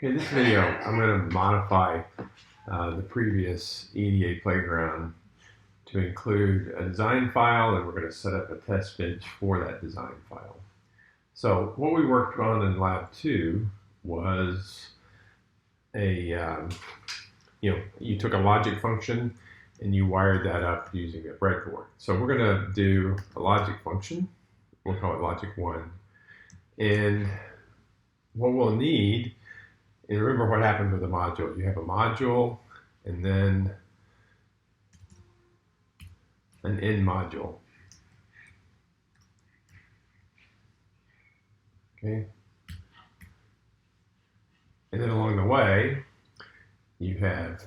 Okay, in this video, I'm going to modify the previous EDA playground to include a design file, and we're going to set up a test bench for that design file. So what we worked on in Lab 2 was you took a logic function and you wired that up using a breadboard. So we're going to do a logic function. We'll call it logic 1. And what we'll need, and remember what happened with the module. You have a module and then an end module. Okay. And then along the way, you have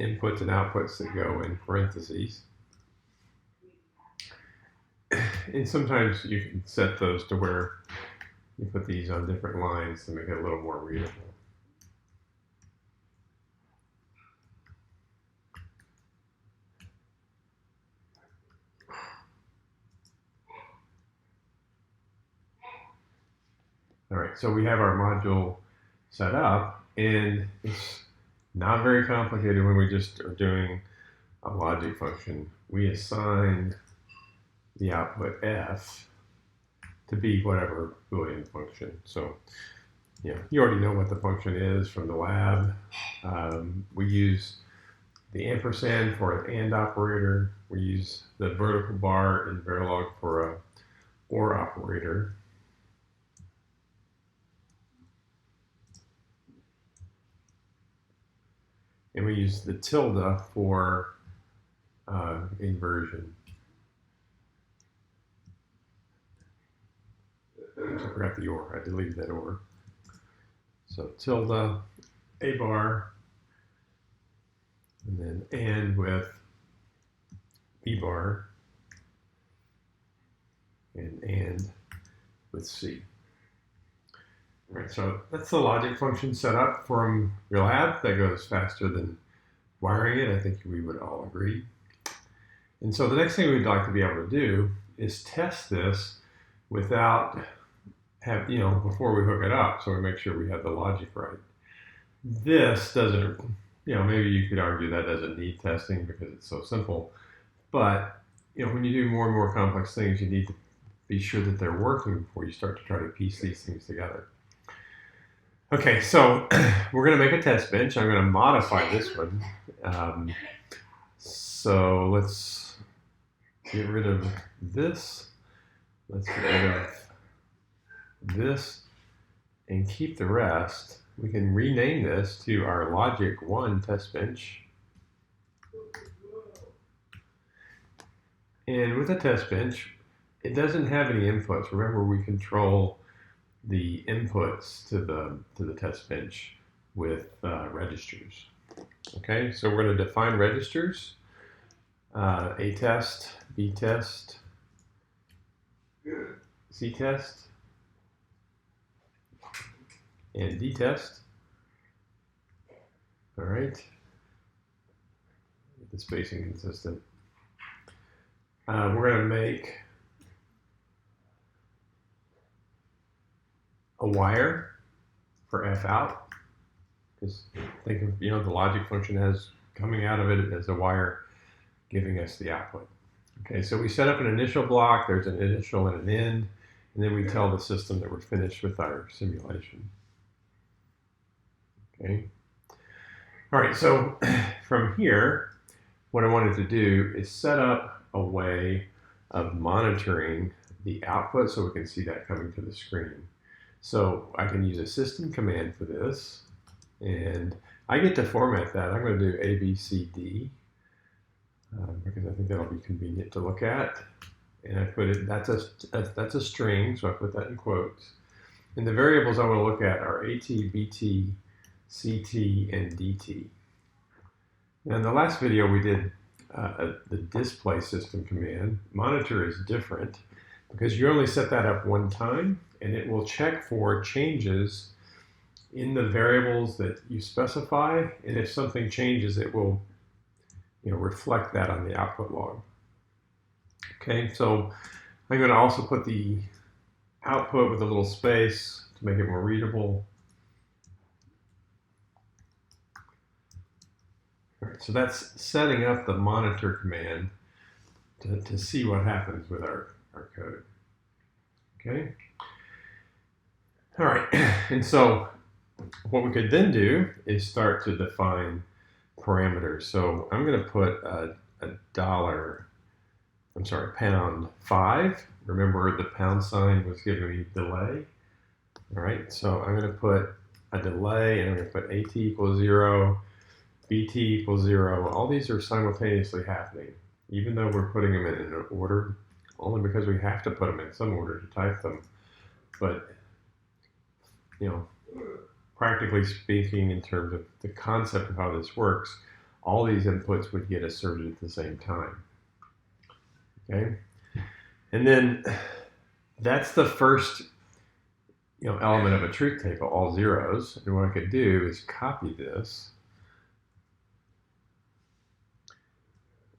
inputs and outputs that go in parentheses. And sometimes you can set those to where you put these on different lines to make it a little more readable. All right, so we have our module set up, and it's not very complicated when we just are doing a logic function. We assign the output f to be whatever Boolean function. So, yeah, you already know what the function is from the lab. We use the ampersand for an AND operator. We use the vertical bar in Verilog for a OR operator. And we use the tilde for inversion. I forgot the OR. I deleted that OR. So tilde, A bar, and then AND with B bar, and AND with C. All right, so that's the logic function set up from your lab. That goes faster than wiring it. I think we would all agree. And so the next thing we'd like to be able to do is test this without before we hook it up, so we make sure we have the logic right. This doesn't, maybe you could argue that doesn't need testing because it's so simple. But, when you do more and more complex things, you need to be sure that they're working before you start to try to piece these things together. Okay, so we're going to make a test bench. I'm going to modify this one. So let's get rid of this. Let's get rid of this and keep the rest. We can rename this to our logic 1 test bench. And with a test bench, it doesn't have any inputs. Remember, we control the inputs to the test bench with registers. Okay, so we're going to define registers: A test, B test, C test, and D test. All right, get the spacing consistent. We're going to make a wire for F out, because think of, the logic function has coming out of it as a wire giving us the output. Okay, so we set up an initial block, there's an initial and an end, and then we tell the system that we're finished with our simulation. Okay. All right, so from here, what I wanted to do is set up a way of monitoring the output so we can see that coming to the screen. So I can use a system command for this, and I get to format that. I'm going to do A, B, C, D, because I think that'll be convenient to look at. And I put it, that's a string, so I put that in quotes. And the variables I want to look at are AT, BT, CT, and DT. Now in the last video we did the display system command. Monitor is different because you only set that up one time, and it will check for changes in the variables that you specify, and if something changes, it will reflect that on the output log. Okay, so I'm going to also put the output with a little space to make it more readable. All right, so that's setting up the monitor command to see what happens with our code. Okay. All right, and so what we could then do is start to define parameters. So I'm going to put pound 5. Remember the pound sign was giving me delay. All right, so I'm going to put a delay, and I'm going to put AT equals 0, BT equals 0. All these are simultaneously happening, even though we're putting them in an order, only because we have to put them in some order to type them. But, you know, practically speaking, in terms of the concept of how this works, all these inputs would get asserted at the same time. Okay, and then that's the first element of a truth table, all zeros. And what I could do is copy this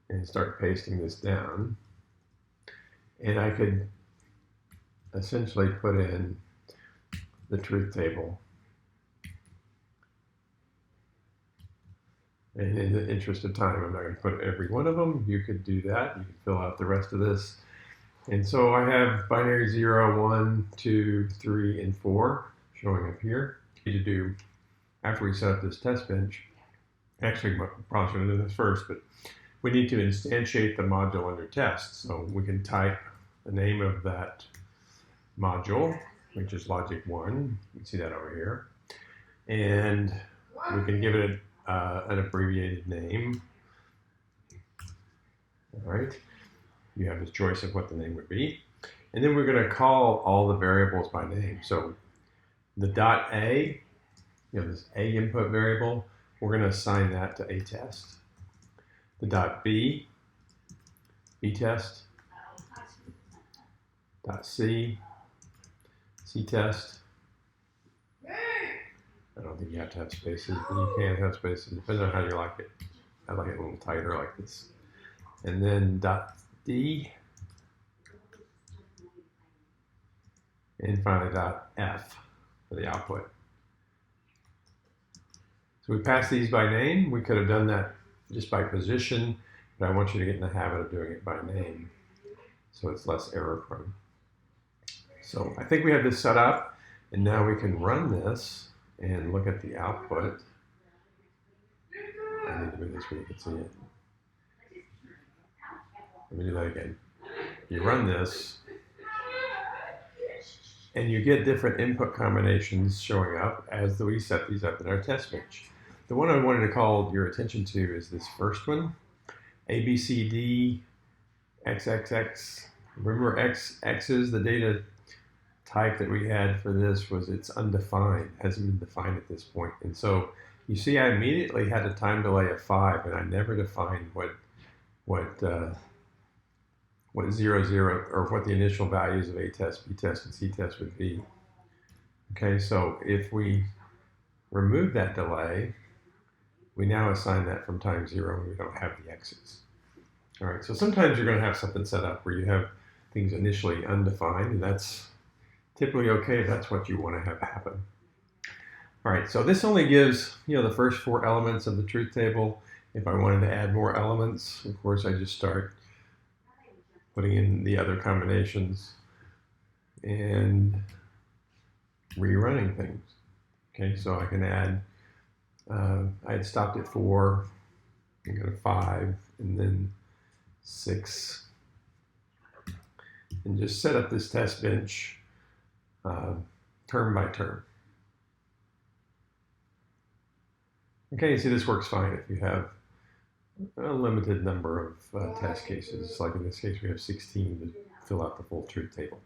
and start pasting this down, and I could essentially put in the truth table. And in the interest of time, I'm not going to put every one of them. You could do that. You can fill out the rest of this. And so I have binary 0, 1, 2, 3, and 4 showing up here. To do after we set up this test bench. Actually, probably should have done this first, but we need to instantiate the module under test. So we can type the name of that module, which is logic 1. You can see that over here. And we can give it an abbreviated name. All right. You have a choice of what the name would be. And then we're going to call all the variables by name. So the dot A, this A input variable, we're going to assign that to A test. The dot B, B test. Dot C, C test. I don't think you have to have spaces, but you can have spaces, depending on how you like it. I like it a little tighter like this. And then dot D, and finally dot F for the output. So we pass these by name. We could have done that just by position, but I want you to get in the habit of doing it by name, so it's less error prone. So I think we have this set up, and now we can run this and look at the output. I need to move this where you can see it. Let me do that again. You run this, and you get different input combinations showing up as we set these up in our test bench. The one I wanted to call your attention to is this first one, ABCD, XXX. Remember X's, the data type that we had for this was it's undefined, hasn't been defined at this point. And so you see I immediately had a time delay of 5, and I never defined what 0, 0, or what the initial values of A test, B test, and C test would be. Okay, so if we remove that delay, we now assign that from time 0 when we don't have the X's. All right, so sometimes you're going to have something set up where you have things initially undefined, and that's typically okay if that's what you want to have happen. All right, so this only gives the first 4 elements of the truth table. If I wanted to add more elements, of course, I just start putting in the other combinations and rerunning things. Okay, so I can add, I had stopped at 4, and go to 5, and then 6, and just set up this test bench term by term. Okay, see this works fine if you have a limited number of test cases. Like in this case, we have 16 to fill out the full truth table.